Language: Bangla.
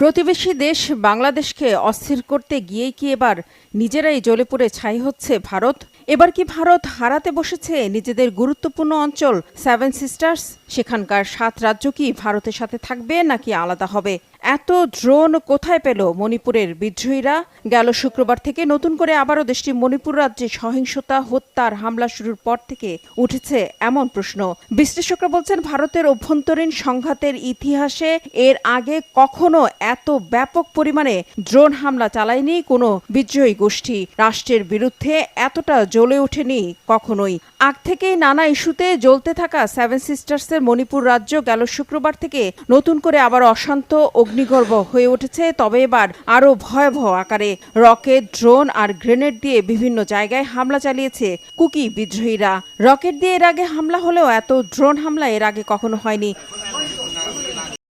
প্রতিবেশী দেশ বাংলাদেশকে অস্থির করতে গিয়েই কি এবার নিজেরাই জ্বলে পুড়ে ছাই হচ্ছে ভারত? এবার কি ভারত হারাতে বসেছে নিজেদের গুরুত্বপূর্ণ অঞ্চল সেভেন সিস্টার্স? সেখানকার 7 রাজ্য কি ভারতের সাথে থাকবে নাকি আলাদা হবে? এত ড্রোন কোথায় পেল মণিপুরের বিদ্রোহীরা? গেল শুক্রবার থেকে নতুন করে আবারও দেশটি মণিপুর রাজ্যে সহিংসতা, হত্যার হামলা শুরুর পর থেকে উঠেছে এমন প্রশ্ন। বিশ্লেষকরা বলছেন, ভারতের অভ্যন্তরীণ সংঘাতের ইতিহাসে এর আগে কখনো এত ব্যাপক পরিমাণে ড্রোন হামলা চালায়নি কোনো বিদ্রোহী গোষ্ঠী। রাষ্ট্রের বিরুদ্ধে এতটা জ্বলে ওঠেনি কখনোই। আগ থেকেই নানা ইস্যুতে জ্বলতে থাকা সেভেন সিস্টার্সের মণিপুর রাজ্য গেল শুক্রবার থেকে নতুন করে আবার অশান্ত অগ্নিগর্ভ হয়ে উঠেছে, তবে এবার আরও ভয়াবহ আকারে। রকেট, ড্রোন আর গ্রেনেড দিয়ে বিভিন্ন জায়গায় হামলা চালিয়েছে কুকি বিদ্রোহীরা। রকেট দিয়ে এর আগে হামলা হলেও এত ড্রোন হামলা এর আগে কখনো হয়নি।